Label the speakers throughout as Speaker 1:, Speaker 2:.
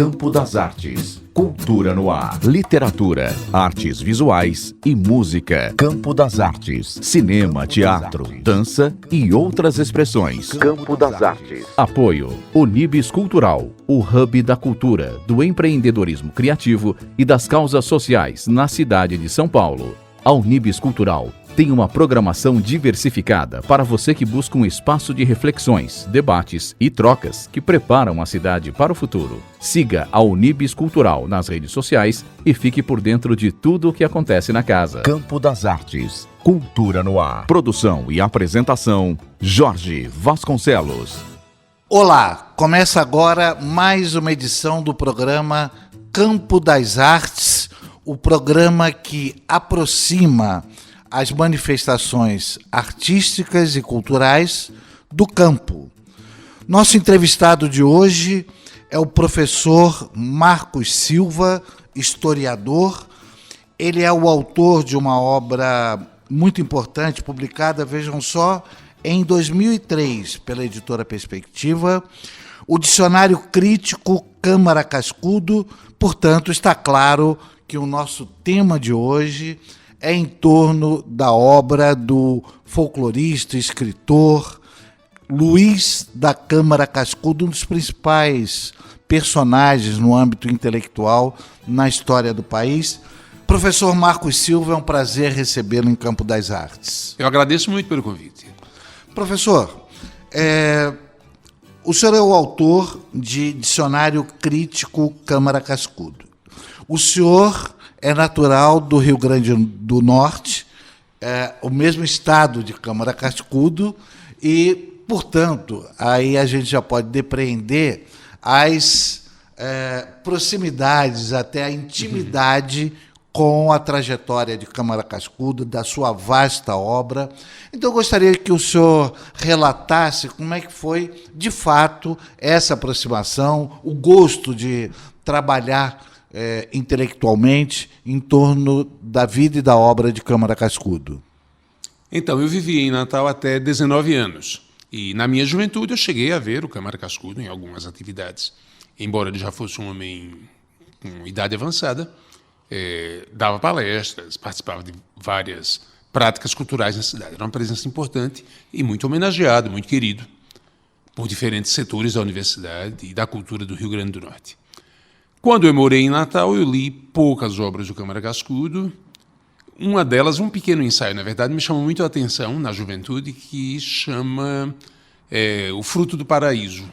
Speaker 1: Campo das Artes. Cultura no ar. Literatura, artes visuais e música. Campo das Artes. Cinema, teatro, dança e outras expressões. Campo das Artes. Apoio Unibis Cultural, o hub da cultura, do empreendedorismo criativo e das causas sociais na cidade de São Paulo. A Unibis Cultural tem uma programação diversificada para você que busca um espaço de reflexões, debates e trocas que preparam a cidade para o futuro. Siga a Unibis Cultural nas redes sociais e fique por dentro de tudo o que acontece na casa. Campo das Artes. Cultura no ar. Produção e apresentação, Jorge Vasconcelos.
Speaker 2: Olá, começa agora mais uma edição do programa Campo das Artes, o programa que aproxima as manifestações artísticas e culturais do campo. Nosso entrevistado de hoje é o professor Marcos Silva, historiador. Ele é o autor de uma obra muito importante, publicada, vejam só, em 2003, pela editora Perspectiva, o Dicionário Crítico Câmara Cascudo. Portanto, está claro que o nosso tema de hoje é em torno da obra do folclorista, escritor Luiz da Câmara Cascudo, um dos principais personagens no âmbito intelectual na história do país. Professor Marcos Silva, é um prazer recebê-lo em Campo das Artes.
Speaker 3: Eu agradeço muito pelo convite.
Speaker 2: Professor, o senhor é o autor de Dicionário Crítico Câmara Cascudo. O senhor é natural do Rio Grande do Norte, o mesmo estado de Câmara Cascudo, e, portanto, aí a gente já pode depreender as proximidades, até a intimidade com a trajetória de Câmara Cascudo, da sua vasta obra. Então, eu gostaria que o senhor relatasse como é que foi, de fato, essa aproximação, o gosto de trabalhar intelectualmente em torno da vida e da obra de Câmara Cascudo.
Speaker 3: Então, eu vivi em Natal até 19 anos. E, na minha juventude, eu cheguei a ver o Câmara Cascudo em algumas atividades. Embora ele já fosse um homem com idade avançada, dava palestras, participava de várias práticas culturais na cidade. Era uma presença importante e muito homenageado, muito querido por diferentes setores da universidade e da cultura do Rio Grande do Norte. Quando eu morei em Natal, eu li poucas obras do Câmara Cascudo. Uma delas, um pequeno ensaio, na verdade, me chamou muito a atenção na juventude, que chama O Fruto do Paraíso.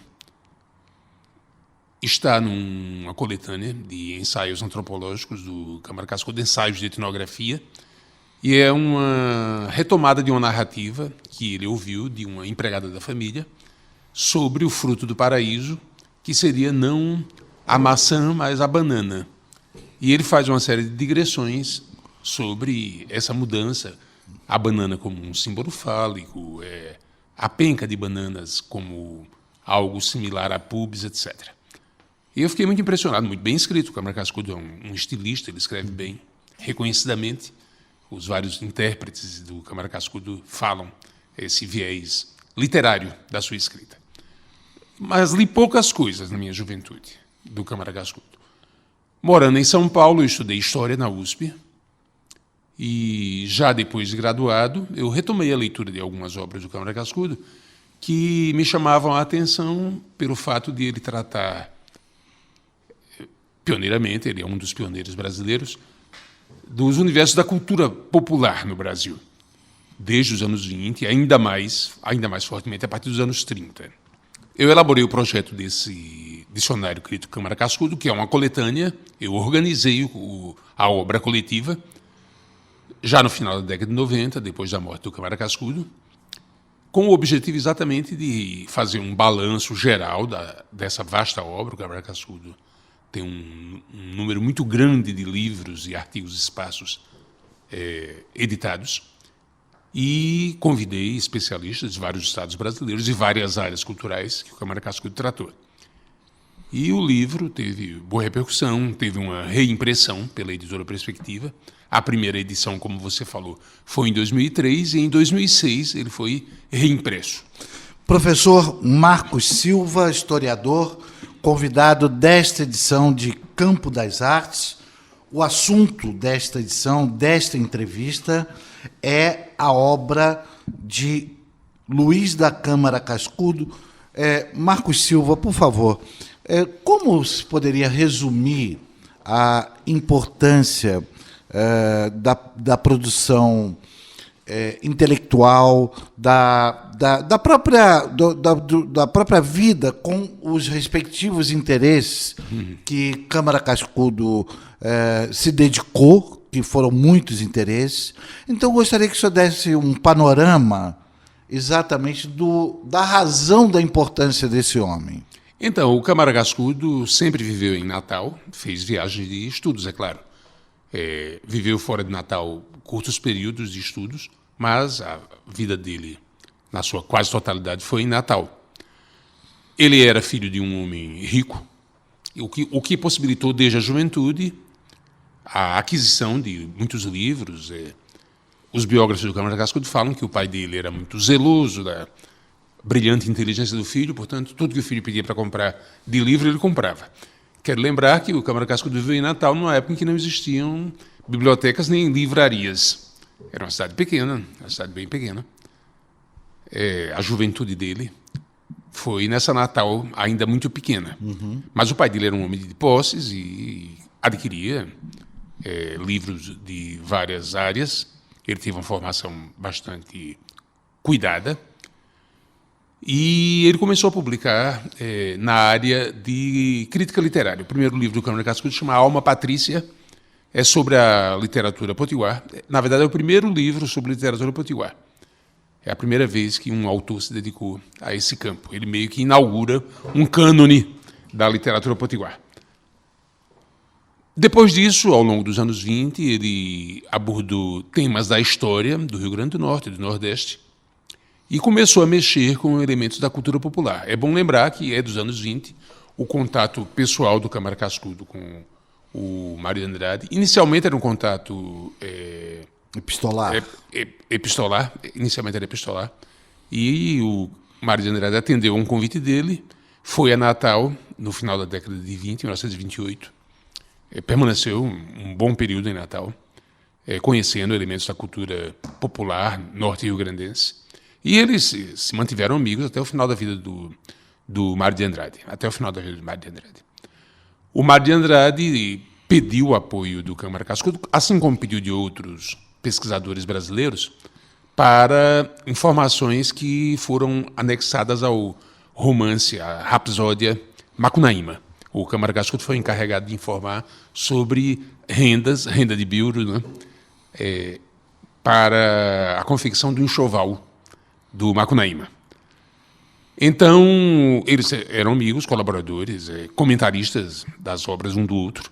Speaker 3: Está numa coletânea de ensaios antropológicos do Câmara Cascudo, ensaios de etnografia, e é uma retomada de uma narrativa que ele ouviu de uma empregada da família sobre o fruto do paraíso, que seria não a maçã, mas a banana. E ele faz uma série de digressões sobre essa mudança, a banana como um símbolo fálico, a penca de bananas como algo similar a pubs, etc. E eu fiquei muito impressionado, muito bem escrito. O Câmara Cascudo é um estilista, ele escreve bem, reconhecidamente. Os vários intérpretes do Câmara Cascudo falam esse viés literário da sua escrita. Mas li poucas coisas na minha juventude do Câmara Cascudo. Morando em São Paulo, eu estudei História na USP, e já depois de graduado, eu retomei a leitura de algumas obras do Câmara Cascudo que me chamavam a atenção pelo fato de ele tratar, pioneiramente, ele é um dos pioneiros brasileiros, dos universos da cultura popular no Brasil, desde os anos 20, ainda mais fortemente a partir dos anos 30. Eu elaborei o projeto desse Dicionário Crítico Câmara Cascudo, que é uma coletânea. Eu organizei a obra coletiva já no final da década de 90, depois da morte do Câmara Cascudo, com o objetivo exatamente de fazer um balanço geral dessa vasta obra. O Câmara Cascudo tem um número muito grande de livros e artigos esparsos editados, e convidei especialistas de vários estados brasileiros e várias áreas culturais que o Câmara Cascudo tratou. E o livro teve boa repercussão, teve uma reimpressão pela editora Perspectiva. A primeira edição, como você falou, foi em 2003 e em 2006 ele foi reimpresso.
Speaker 2: Professor Marcos Silva, historiador, convidado desta edição de Campo das Artes. O assunto desta edição, desta entrevista, é a obra de Luiz da Câmara Cascudo. Marcos Silva, por favor, como se poderia resumir a importância da produção intelectual, da própria vida com os respectivos interesses que Câmara Cascudo se dedicou, que foram muitos interesses? Então, gostaria que o senhor desse um panorama exatamente da razão da importância desse homem.
Speaker 3: Então, o Câmara Cascudo sempre viveu em Natal, fez viagens de estudos, é claro. Viveu fora de Natal curtos períodos de estudos, mas a vida dele, na sua quase totalidade, foi em Natal. Ele era filho de um homem rico, o que possibilitou desde a juventude a aquisição de muitos livros. Os biógrafos do Câmara Cascudo falam que o pai dele era muito zeloso da brilhante inteligência do filho, portanto, tudo que o filho pedia para comprar de livro, ele comprava. Quero lembrar que o Câmara Cascudo viveu em Natal numa época em que não existiam bibliotecas nem livrarias. Era uma cidade pequena, uma cidade bem pequena. A juventude dele foi nessa Natal ainda muito pequena. Mas o pai dele era um homem de posses e adquiria livros de várias áreas. Ele teve uma formação bastante cuidada. E ele começou a publicar na área de crítica literária. O primeiro livro do Câmara Cascudo chama Alma Patrícia, é sobre a literatura potiguar. Na verdade, é o primeiro livro sobre literatura potiguar. É a primeira vez que um autor se dedicou a esse campo. Ele meio que inaugura um cânone da literatura potiguar. Depois disso, ao longo dos anos 20, ele abordou temas da história do Rio Grande do Norte e do Nordeste e começou a mexer com elementos da cultura popular. É bom lembrar que é dos anos 20 o contato pessoal do Câmara Cascudo com o Mário de Andrade. Inicialmente era um contato
Speaker 2: epistolar.
Speaker 3: Inicialmente era epistolar. E o Mário de Andrade atendeu a um convite dele, foi a Natal no final da década de 20, 1928. Permaneceu um bom período em Natal, conhecendo elementos da cultura popular norte-rio-grandense. E eles se mantiveram amigos até o final da vida do Mário de Andrade. Até o final da vida do Mário de Andrade. O Mário de Andrade pediu o apoio do Câmara Cascudo, assim como pediu de outros pesquisadores brasileiros, para informações que foram anexadas ao romance, a rapsódia Macunaíma. O Câmara Cascudo foi encarregado de informar sobre renda de biuro, né, para a confecção do enxoval do Macunaíma. Então, eles eram amigos, colaboradores, comentaristas das obras um do outro.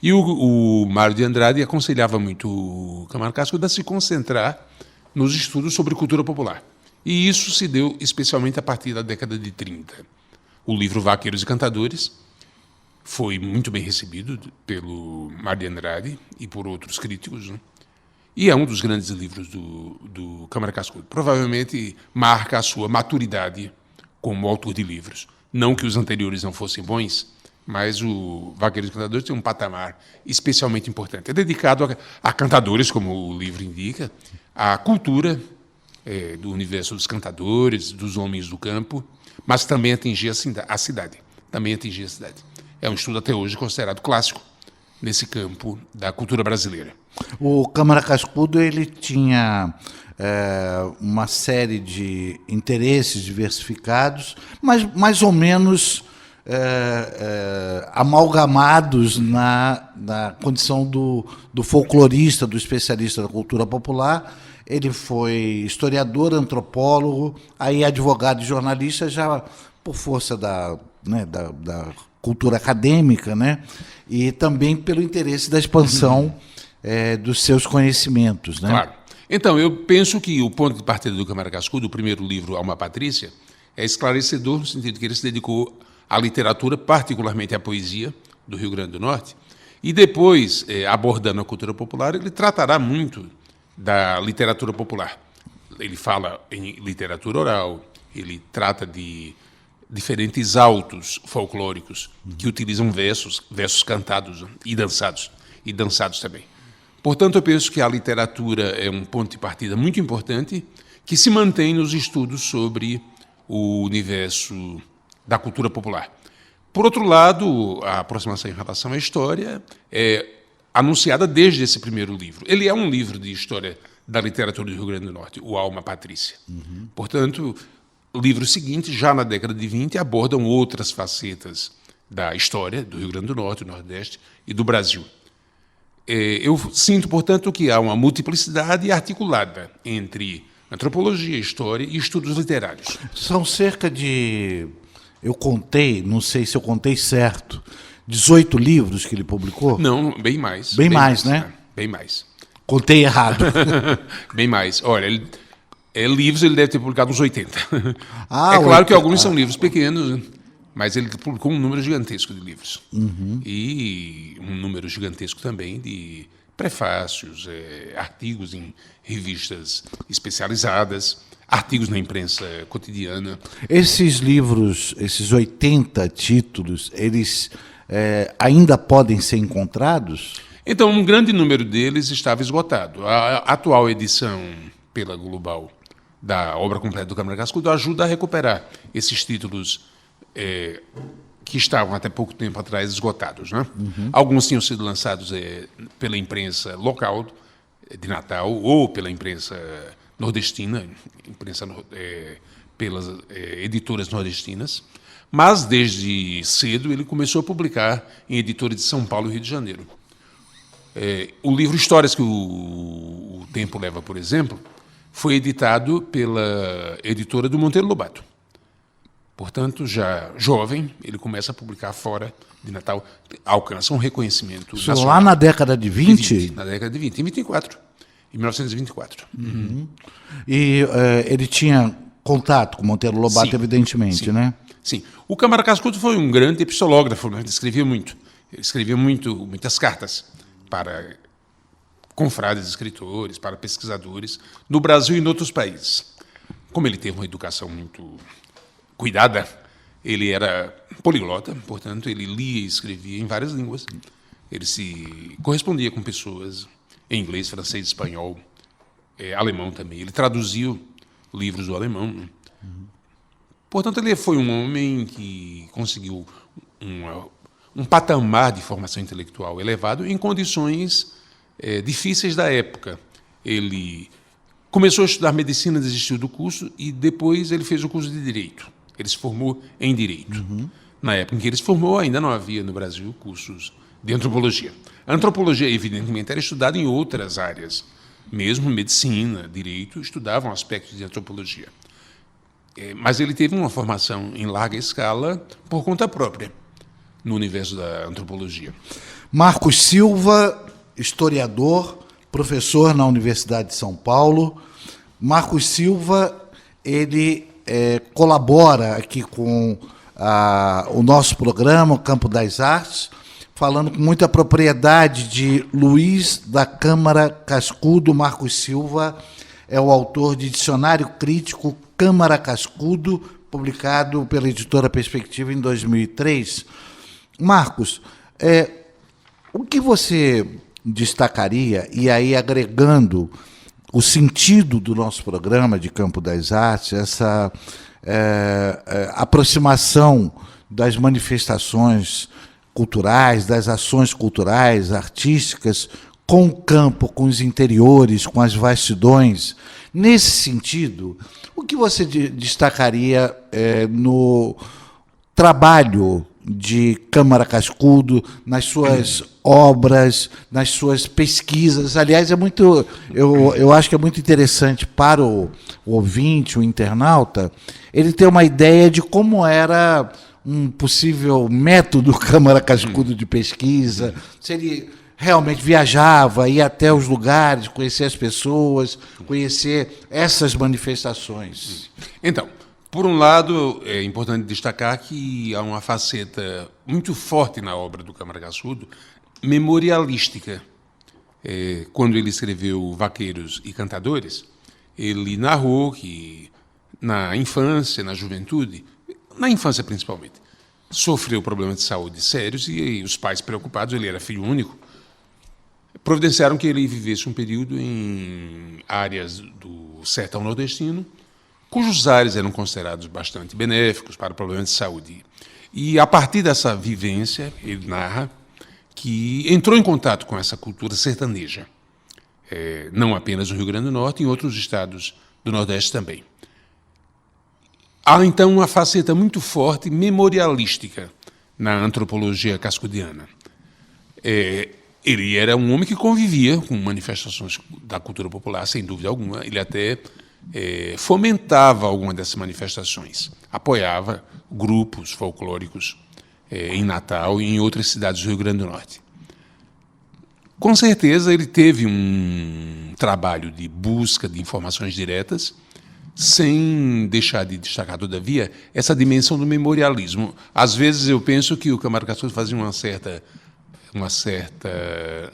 Speaker 3: E o Mário de Andrade aconselhava muito o Câmara Cascudo a se concentrar nos estudos sobre cultura popular. E isso se deu especialmente a partir da década de 30. O livro Vaqueiros e Cantadores foi muito bem recebido pelo Mário de Andrade e por outros críticos, né? E é um dos grandes livros do Câmara Cascudo. Provavelmente marca a sua maturidade como autor de livros. Não que os anteriores não fossem bons, mas o Vaqueiros e Cantadores tem um patamar especialmente importante. É dedicado a cantadores, como o livro indica, à cultura do universo dos cantadores, dos homens do campo, mas também atingia a cidade. É um estudo até hoje considerado clássico nesse campo da cultura brasileira.
Speaker 2: O Câmara Cascudo ele tinha uma série de interesses diversificados, mas mais ou menos amalgamados na condição do folclorista, do especialista da cultura popular. Ele foi historiador, antropólogo, aí advogado e jornalista, já por força da cultura acadêmica, né? E também pelo interesse da expansão dos seus conhecimentos, né?
Speaker 3: Claro. Então, eu penso que o ponto de partida do Câmara Cascudo, o primeiro livro, Alma Patrícia, é esclarecedor no sentido que ele se dedicou à literatura, particularmente à poesia do Rio Grande do Norte, e depois, abordando a cultura popular, ele tratará muito da literatura popular. Ele fala em literatura oral, ele trata de diferentes autos folclóricos que utilizam versos cantados e dançados também. Portanto, eu penso que a literatura é um ponto de partida muito importante que se mantém nos estudos sobre o universo da cultura popular. Por outro lado, a aproximação em relação à história é anunciada desde esse primeiro livro. Ele é um livro de história da literatura do Rio Grande do Norte, o Alma Patrícia. Portanto, livros seguintes, já na década de 20, abordam outras facetas da história do Rio Grande do Norte, do Nordeste e do Brasil. Eu sinto, portanto, que há uma multiplicidade articulada entre antropologia, história e estudos literários.
Speaker 2: São cerca de, eu contei, não sei se eu contei certo, 18 livros que ele publicou?
Speaker 3: Não, bem mais.
Speaker 2: Bem mais, né?
Speaker 3: Bem mais.
Speaker 2: Contei errado.
Speaker 3: Bem mais. Olha, livros ele deve ter publicado uns 80.
Speaker 2: Ah,
Speaker 3: é claro que alguns são livros pequenos, mas ele publicou um número gigantesco de livros. E um número gigantesco também de prefácios, artigos em revistas especializadas, artigos na imprensa cotidiana.
Speaker 2: Esses livros, esses 80 títulos, eles ainda podem ser encontrados?
Speaker 3: Então, um grande número deles estava esgotado. A atual edição pela Global da obra completa do Câmara Cascudo ajuda a recuperar esses títulos que estavam até pouco tempo atrás esgotados, né? Alguns tinham sido lançados pela imprensa local de Natal ou pela imprensa nordestina, pelas editoras nordestinas, mas desde cedo ele começou a publicar em editoras de São Paulo e Rio de Janeiro. O livro Histórias que o Tempo Leva, por exemplo, foi editado pela editora do Monteiro Lobato. Portanto, já jovem, ele começa a publicar fora de Natal, alcança um reconhecimento nacional.
Speaker 2: Lá na década de 20?
Speaker 3: Na década de 20, em 1924.
Speaker 2: E ele tinha contato com Monteiro Lobato,
Speaker 3: Sim,
Speaker 2: evidentemente,
Speaker 3: sim,
Speaker 2: né?
Speaker 3: Sim. O Câmara Cascudo foi um grande epistológrafo, né? Ele escrevia muito. Ele escrevia muitas cartas para confrades escritores, para pesquisadores, no Brasil e em outros países. Como ele teve uma educação muito cuidada, ele era poliglota, portanto, ele lia e escrevia em várias línguas. Ele se correspondia com pessoas em inglês, francês, espanhol, alemão também. Ele traduziu livros do alemão. Né? Portanto, ele foi um homem que conseguiu um patamar de formação intelectual elevado em condições difíceis da época. Ele começou a estudar medicina, desistiu do curso e depois ele fez o curso de Direito. Ele se formou em Direito. Na época em que ele se formou, ainda não havia no Brasil cursos de Antropologia. A Antropologia, evidentemente, era estudada em outras áreas. Mesmo Medicina, Direito, estudavam aspectos de Antropologia. Mas ele teve uma formação em larga escala por conta própria no universo da Antropologia.
Speaker 2: Marcos Silva, historiador, professor na Universidade de São Paulo. Marcos Silva, ele colabora aqui com o nosso programa, o Campo das Artes, falando com muita propriedade de Luiz da Câmara Cascudo. Marcos Silva é o autor de Dicionário Crítico Câmara Cascudo, publicado pela editora Perspectiva em 2003. Marcos, o que você destacaria, e aí agregando o sentido do nosso programa de Campo das Artes, essa aproximação das manifestações culturais, das ações culturais, artísticas, com o campo, com os interiores, com as vastidões. Nesse sentido, o que você destacaria no trabalho de Câmara Cascudo, nas suas obras, nas suas pesquisas? Aliás, eu acho que é muito interessante para o ouvinte, o internauta, ele ter uma ideia de como era um possível método Câmara Cascudo de pesquisa, se ele realmente viajava, ia até os lugares, conhecer as pessoas, conhecer essas manifestações.
Speaker 3: Então, por um lado, é importante destacar que há uma faceta muito forte na obra do Câmara Cascudo, memorialística. Quando ele escreveu Vaqueiros e Cantadores, ele narrou que, na infância, na juventude, na infância principalmente. Sofreu problemas de saúde sérios e os pais preocupados, ele era filho único, providenciaram que ele vivesse um período em áreas do sertão nordestino, cujos ares eram considerados bastante benéficos para problemas de saúde. E, a partir dessa vivência, ele narra que entrou em contato com essa cultura sertaneja, não apenas no Rio Grande do Norte, em outros estados do Nordeste também. Há, então, uma faceta muito forte memorialística na antropologia cascudiana. Ele era um homem que convivia com manifestações da cultura popular, sem dúvida alguma. Ele até fomentava alguma dessas manifestações, apoiava grupos folclóricos em Natal e em outras cidades do Rio Grande do Norte. Com certeza, ele teve um trabalho de busca de informações diretas, sem deixar de destacar, todavia, essa dimensão do memorialismo. Às vezes eu penso que o Camargo Cascudo fazia uma certa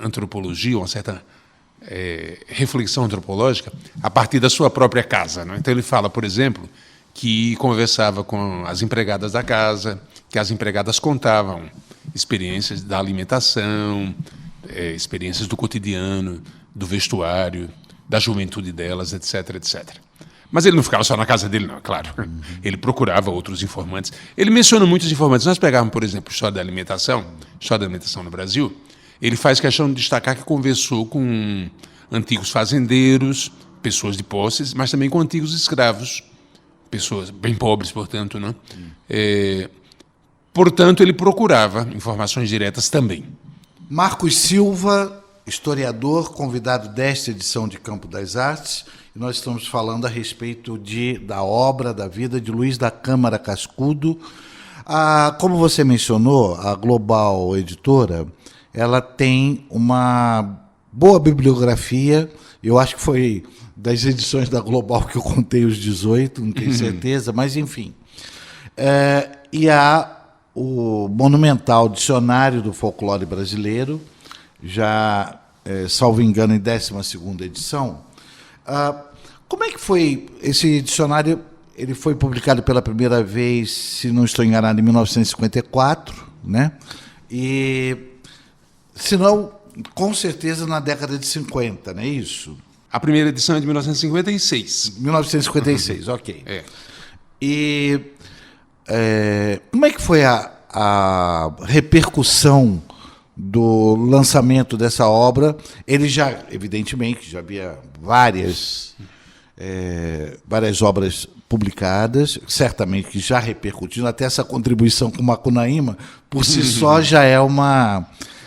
Speaker 3: antropologia, uma certa reflexão antropológica a partir da sua própria casa, não? Então ele fala, por exemplo, que conversava com as empregadas da casa, que as empregadas contavam experiências da alimentação, experiências do cotidiano, do vestuário, da juventude delas, etc, etc. Mas ele não ficava só na casa dele, não, é claro. Ele procurava outros informantes. Ele menciona muitos informantes. Nós pegávamos, por exemplo, história da alimentação no Brasil. Ele faz questão de destacar que conversou com antigos fazendeiros, pessoas de posses, mas também com antigos escravos, pessoas bem pobres, portanto, né? Portanto, ele procurava informações diretas também.
Speaker 2: Marcos Silva, historiador, convidado desta edição de Campo das Artes, e nós estamos falando a respeito da obra, da vida de Luiz da Câmara Cascudo. Como você mencionou, a Global Editora, ela tem uma boa bibliografia. Eu acho que foi das edições da Global que eu contei os 18, não tenho certeza, mas enfim. E há o monumental Dicionário do Folclore Brasileiro, já, salvo engano, em 12ª edição. Como é que foi esse dicionário? Ele foi publicado pela primeira vez, se não estou enganado, em 1954, né? E, se não, com certeza na década de 50, não é isso?
Speaker 3: A primeira edição é de 1956.
Speaker 2: 1956, ok. E como é que foi a repercussão do lançamento dessa obra? Ele já, evidentemente, já havia várias obras publicadas, certamente que já repercutiram, até essa contribuição com o Macunaíma, por si só já é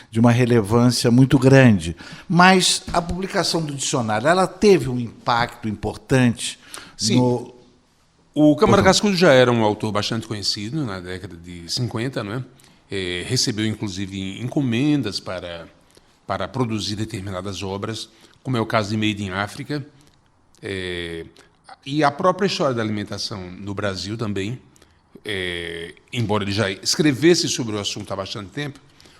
Speaker 2: de uma relevância muito grande. Mas a publicação do dicionário, ela teve um impacto importante?
Speaker 3: Sim. O Camargo Cascudo já era um autor bastante conhecido na década de 50, não é? Recebeu, inclusive, encomendas para produzir determinadas obras, como é o caso de Made in África, e a própria história da alimentação no Brasil também, embora ele já escrevesse sobre o assunto há bastante tempo,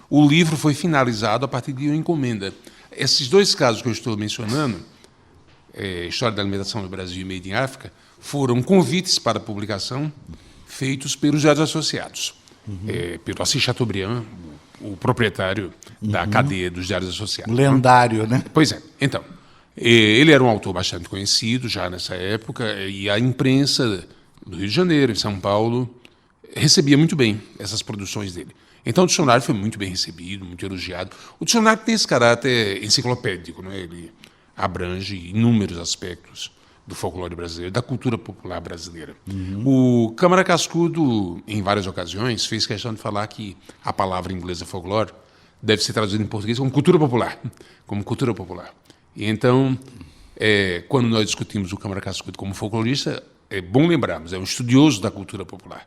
Speaker 3: o livro foi finalizado a partir de uma encomenda. Esses dois casos que eu estou mencionando, História da Alimentação no Brasil e Made in África, foram convites para publicação feitos pelos Diários Associados, pelo Assis Chateaubriand, o proprietário da cadeia dos Diários Associados.
Speaker 2: Lendário, né?
Speaker 3: Pois é. Então, ele era um autor bastante conhecido já nessa época, e a imprensa do Rio de Janeiro, em São Paulo, recebia muito bem essas produções dele. Então, o dicionário foi muito bem recebido, muito elogiado. O dicionário tem esse caráter enciclopédico, né? Ele abrange inúmeros aspectos do folclore brasileiro, da cultura popular brasileira. O Camargo Cascudo, em várias ocasiões, fez questão de falar que a palavra inglesa folclore deve ser traduzida em português como cultura popular. Como cultura popular. E então, quando nós discutimos o Camargo Cascudo como folclorista, é bom lembrarmos, é um estudioso da cultura popular.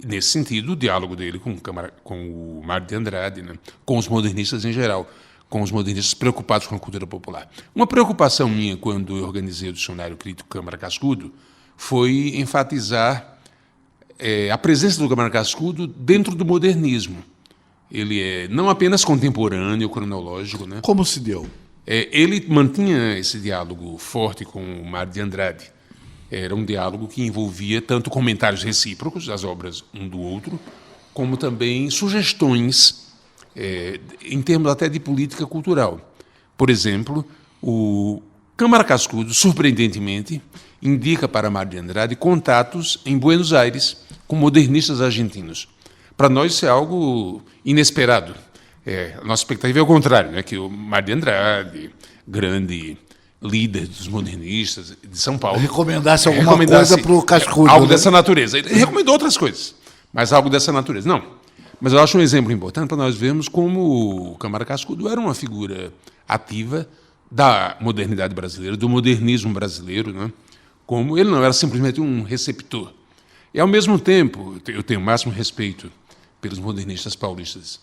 Speaker 3: Nesse sentido, o diálogo dele com o Mário de Andrade, né, com os modernistas em geral, com os modernistas preocupados com a cultura popular. Uma preocupação minha, quando eu organizei o Dicionário Crítico Camargo Cascudo, foi enfatizar a presença do Camargo Cascudo dentro do modernismo. Ele é não apenas contemporâneo, cronológico, né?
Speaker 2: Como se deu?
Speaker 3: Ele mantinha esse diálogo forte com o Mário de Andrade. Era um diálogo que envolvia tanto comentários recíprocos das obras um do outro, como também sugestões em termos até de política cultural. Por exemplo, o Câmara Cascudo, surpreendentemente, indica para Mário de Andrade contatos em Buenos Aires com modernistas argentinos. Para nós isso é algo inesperado. A nossa expectativa é o contrário, né? Que o Mário de Andrade, grande líder dos modernistas de São Paulo,
Speaker 2: recomendasse alguma coisa para o Cascudo.
Speaker 3: Algo dessa natureza. Ele recomendou outras coisas, mas algo dessa natureza. Não. Mas eu acho um exemplo importante para nós vermos como o Câmara Cascudo era uma figura ativa da modernidade brasileira, do modernismo brasileiro, né? Como ele não era simplesmente um receptor. E, ao mesmo tempo, eu tenho o máximo respeito pelos modernistas paulistas,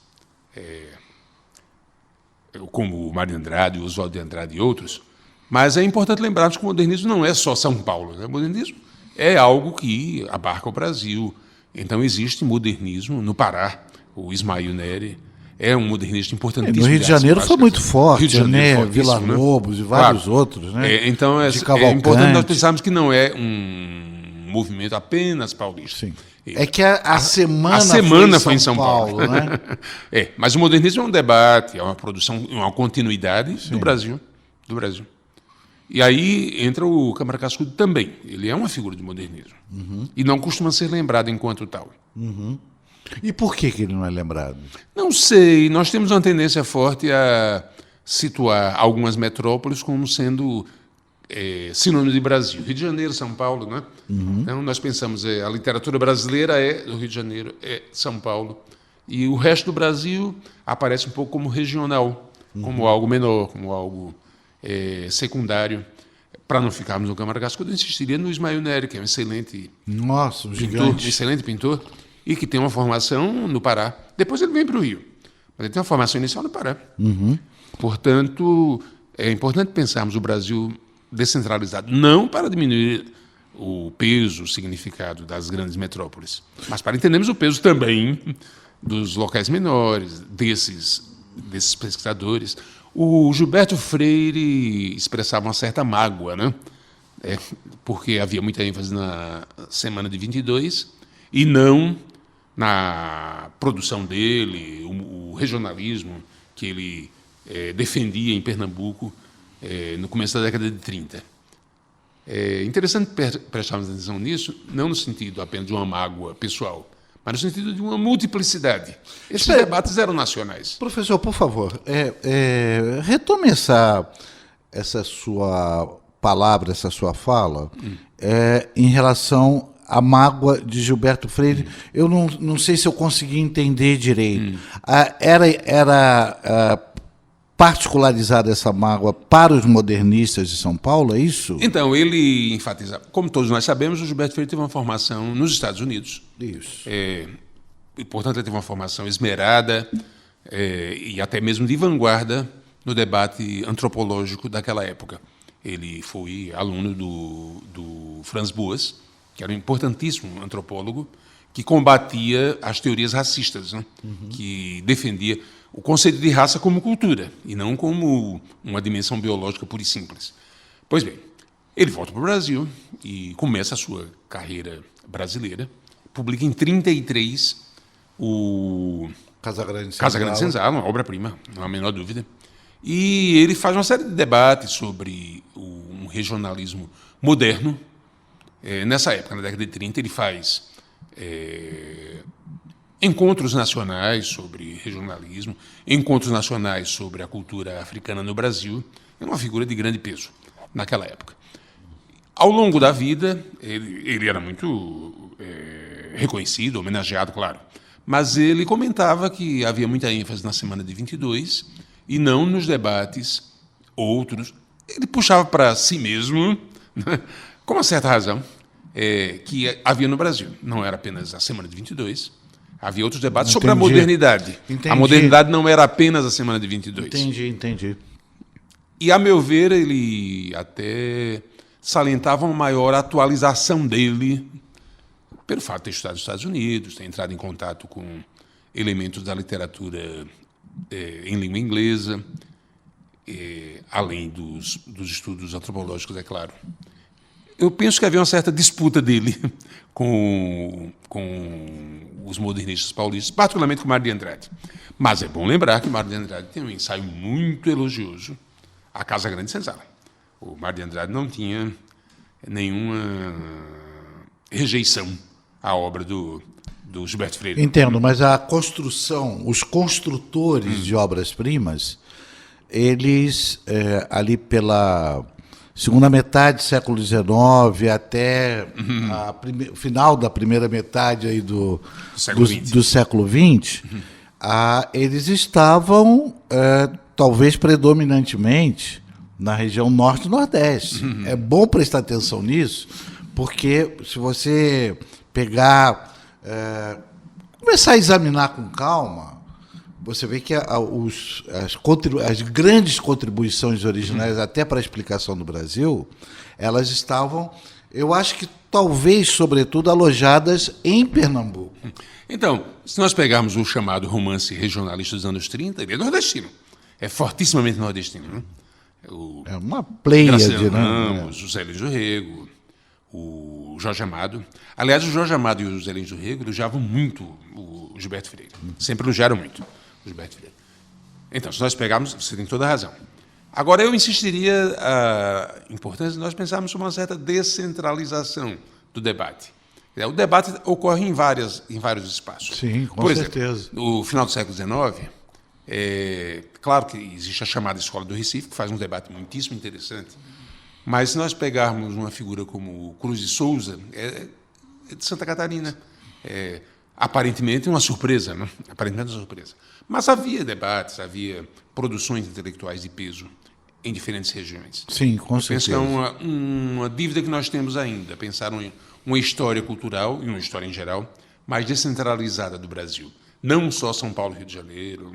Speaker 3: como o Mário de Andrade, o Oswaldo de Andrade e outros, mas é importante lembrarmos que o modernismo não é só São Paulo. Né? O modernismo é algo que abarca o Brasil. Então, existe modernismo no Pará. O Ismael Neri é um modernista importantíssimo.
Speaker 2: No Rio de Janeiro foi muito forte, né? Vila
Speaker 3: né?
Speaker 2: Lobos e vários outros. Né?
Speaker 3: Então, é importante nós pensarmos que não é um movimento apenas paulista.
Speaker 2: Sim. É que a semana foi em São Paulo, né?
Speaker 3: Mas o modernismo é um debate, é uma produção, uma continuidade do Brasil. E aí entra o Câmara Cascudo também. Ele é uma figura de modernismo. E não costuma ser lembrado enquanto tal.
Speaker 2: E por que ele não é lembrado?
Speaker 3: Não sei. Nós temos uma tendência forte a situar algumas metrópoles como sendo sinônimo de Brasil. Rio de Janeiro, São Paulo, né? Então nós pensamos, a literatura brasileira é do Rio de Janeiro, é São Paulo. E o resto do Brasil aparece um pouco como regional, como algo menor, como algo secundário. Para não ficarmos no Câmara Cascudo, eu insistiria no Ismael Neri, que é um excelente
Speaker 2: gigante.
Speaker 3: Um excelente pintor, e que tem uma formação no Pará. Depois ele vem para o Rio, mas ele tem uma formação inicial no Pará. Portanto, é importante pensarmos o Brasil descentralizado, não para diminuir o peso, o significado das grandes metrópoles, mas para entendermos o peso também dos locais menores, desses pesquisadores. O Gilberto Freire expressava uma certa mágoa, né? Porque havia muita ênfase na Semana de 22 e não na produção dele, o regionalismo que ele defendia em Pernambuco no começo da década de 30. É interessante prestarmos atenção nisso, não no sentido apenas de uma mágoa pessoal, mas no sentido de uma multiplicidade. Esses debates eram nacionais.
Speaker 2: Professor, por favor, retome essa sua palavra, essa sua fala, em relação à mágoa de Gilberto Freire. Eu não sei se eu consegui entender direito. Era particularizada essa mágoa para os modernistas de São Paulo, é isso?
Speaker 3: Então, ele enfatiza, como todos nós sabemos, o Gilberto Freire teve uma formação nos Estados Unidos.
Speaker 2: Isso.
Speaker 3: E, portanto, ele teve uma formação esmerada e até mesmo de vanguarda no debate antropológico daquela época. Ele foi aluno do Franz Boas, que era um importantíssimo antropólogo, que combatia as teorias racistas, né? Que defendia o conceito de raça como cultura, e não como uma dimensão biológica pura e simples. Pois bem, ele volta para o Brasil e começa a sua carreira brasileira, publica em 1933 o
Speaker 2: Casa Grande
Speaker 3: Senzala, uma obra-prima, não há a menor dúvida. E ele faz uma série de debates sobre um regionalismo moderno. Nessa época, na década de 30, ele faz encontros nacionais sobre regionalismo, encontros nacionais sobre a cultura africana no Brasil. É uma figura de grande peso naquela época. Ao longo da vida, ele era muito reconhecido, homenageado, claro, mas ele comentava que havia muita ênfase na Semana de 22 e não nos debates outros. Ele puxava para si mesmo, né, com uma certa razão, que havia no Brasil. Não era apenas a Semana de 22, havia outros debates sobre a modernidade.
Speaker 2: Entendi.
Speaker 3: A modernidade não era apenas a Semana de 22.
Speaker 2: Entendi.
Speaker 3: E, a meu ver, ele até salientava uma maior atualização dele, pelo fato de ter estudado nos Estados Unidos, ter entrado em contato com elementos da literatura em língua inglesa, além dos estudos antropológicos, é claro. eu penso que havia uma certa disputa dele com os modernistas paulistas, particularmente com Mário de Andrade. Mas é bom lembrar que Mário de Andrade tem um ensaio muito elogioso à Casa Grande Senzala. O Mário de Andrade não tinha nenhuma rejeição à obra do Gilberto Freire.
Speaker 2: Entendo, mas a construção, os construtores de obras-primas, eles, ali pela segunda metade do século XIX até o final da primeira metade aí do século XX, eles estavam, talvez predominantemente, na região norte e nordeste. É bom prestar atenção nisso, porque se você pegar, começar a examinar com calma, você vê que as grandes contribuições originais, até para a explicação do Brasil, elas estavam, eu acho que talvez, sobretudo, alojadas em Pernambuco.
Speaker 3: Então, se nós pegarmos o chamado romance regionalista dos anos 30, ele é nordestino. É fortissimamente nordestino. Né?
Speaker 2: É uma pleiade,
Speaker 3: né? O José Lins do Rego, o Jorge Amado. Aliás, o Jorge Amado e o José Lins do Rego elogiavam muito o Gilberto Freire. Sempre elogiaram muito o Gilberto Freire. Então, se nós pegarmos, você tem toda a razão. Agora, eu insistiria a importância de nós pensarmos sobre uma certa descentralização do debate. O debate ocorre em vários espaços.
Speaker 2: Sim, com
Speaker 3: Por
Speaker 2: certeza.
Speaker 3: Exemplo, no final do século XIX, claro que existe a chamada Escola do Recife, que faz um debate muitíssimo interessante, mas se nós pegarmos uma figura como Cruz de Souza, é de Santa Catarina. Aparentemente uma surpresa, né? Aparentemente uma surpresa. Mas havia debates, havia produções intelectuais de peso em diferentes regiões.
Speaker 2: Sim, com certeza.
Speaker 3: Penso que é uma dívida que nós temos ainda, pensar uma história cultural e uma história em geral mais descentralizada do Brasil. Não só São Paulo e Rio de Janeiro.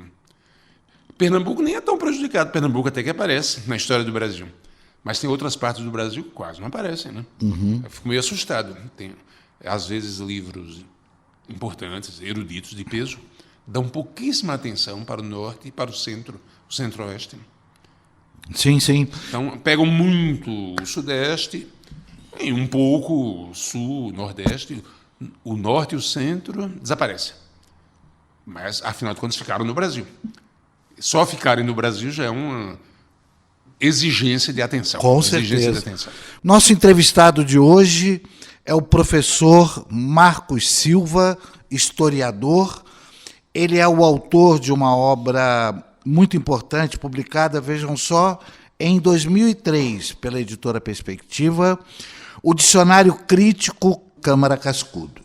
Speaker 3: Pernambuco nem é tão prejudicado. Pernambuco até que aparece na história do Brasil. Mas tem outras partes do Brasil que quase não aparecem. Né? Eu fico meio assustado. Tem, às vezes, livros importantes, eruditos, de peso, dão pouquíssima atenção para o norte e para o centro-oeste.
Speaker 2: Sim, sim.
Speaker 3: Então, pegam muito o sudeste e um pouco o sul, o nordeste. O norte e o centro desaparecem. Mas, afinal de contas, ficaram no Brasil. Só ficarem no Brasil já é uma exigência de atenção.
Speaker 2: Com certeza. Nosso entrevistado de hoje é o professor Marcos Silva, historiador. Ele é o autor de uma obra muito importante, publicada, vejam só, em 2003, pela editora Perspectiva, o Dicionário Crítico Câmara Cascudo.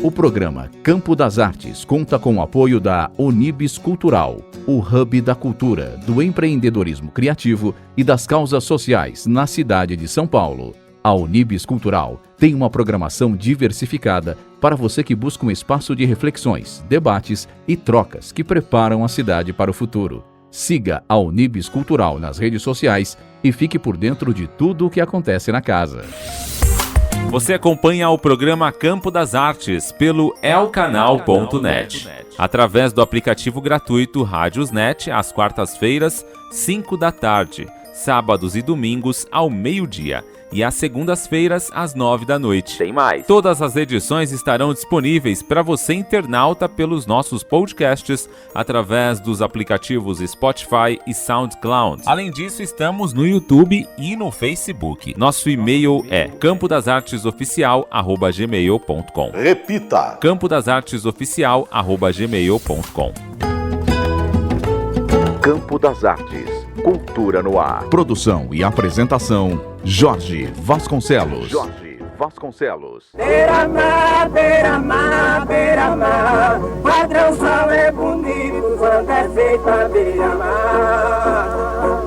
Speaker 1: O programa Campo das Artes conta com o apoio da Unibis Cultural, o hub da cultura, do empreendedorismo criativo e das causas sociais na cidade de São Paulo. A Unibis Cultural tem uma programação diversificada para você que busca um espaço de reflexões, debates e trocas que preparam a cidade para o futuro. Siga a Unibis Cultural nas redes sociais e fique por dentro de tudo o que acontece na casa.
Speaker 4: Você acompanha o programa Campo das Artes pelo elcanal.net, através do aplicativo gratuito Rádiosnet, às quartas-feiras, 5 da tarde, sábados e domingos ao meio-dia, e às segundas-feiras, às 9 da noite. Tem mais! Todas as edições estarão disponíveis para você, internauta, pelos nossos podcasts, através dos aplicativos Spotify e SoundCloud. Além disso, estamos no YouTube e no Facebook. Nosso e-mail é campodasartesoficial@gmail.com.
Speaker 5: Repita!
Speaker 4: campodasartesoficial@gmail.com.
Speaker 1: Campo das Artes. Cultura no ar. Produção e apresentação, Jorge Vasconcelos.
Speaker 6: Beira-mar, beira-mar, beira-mar, padrãozão é bonito quando é feito a beira-mar.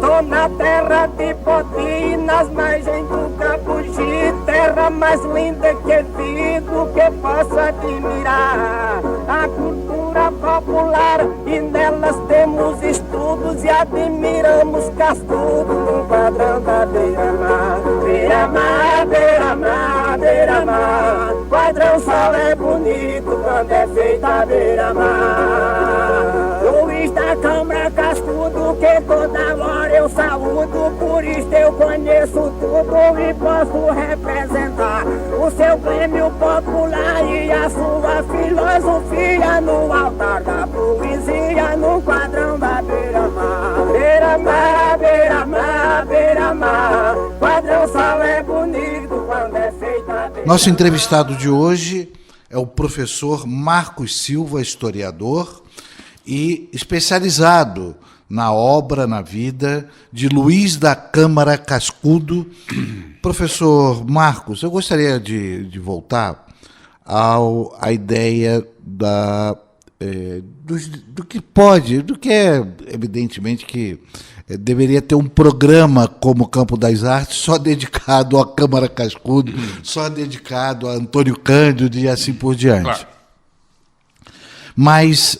Speaker 6: Tô na terra de Poti, nas margens do Capuji, terra mais linda que vivo, que posso admirar. A cultura popular e nelas temos estudos e admiramos cascudo no padrão da beira-mar. Beira-mar, beira-mar, beira-mar, padrão sol é bonito quando é feita a beira-mar. Luiz da Câmara Cascudo, que toda hora eu saúdo, por isso eu conheço tudo. cascudo e posso representar o seu Grêmio popular e a sua filosofia no altar da poesia, no quadrão da beira-mar. Beira-mar, beira-mar, beira-mar, quadrão só é bonito quando é feita bem.
Speaker 2: Nosso entrevistado de hoje é o professor Marcos Silva, historiador e especializado na obra, na vida de Luiz da Câmara Cascudo. Professor Marcos, eu gostaria de voltar à ideia do que é evidentemente que deveria ter um programa como Campo das Artes só dedicado à Câmara Cascudo, só dedicado a Antônio Cândido e assim por diante.
Speaker 3: Claro.
Speaker 2: Mas,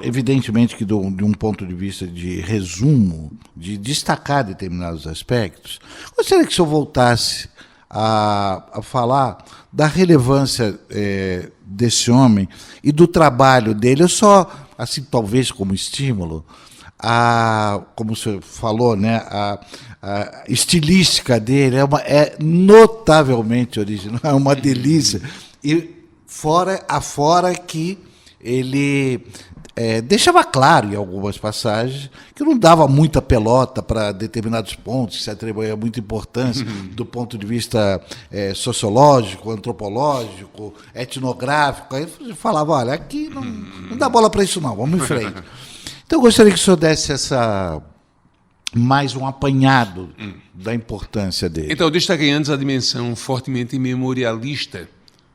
Speaker 2: evidentemente que de um ponto de vista de resumo, de destacar determinados aspectos, gostaria que o senhor voltasse a falar da relevância desse homem e do trabalho dele. Eu só, assim, talvez como estímulo, como o senhor falou, né, a estilística dele é notavelmente original, é uma delícia. E fora que ele deixava claro em algumas passagens que não dava muita pelota para determinados pontos, que se atribuía muita importância do ponto de vista sociológico, antropológico, etnográfico. Aí ele falava, olha, aqui não dá bola para isso não, vamos em frente. Então eu gostaria que o senhor desse mais um apanhado da importância dele.
Speaker 3: Então, eu destaquei antes a dimensão fortemente memorialista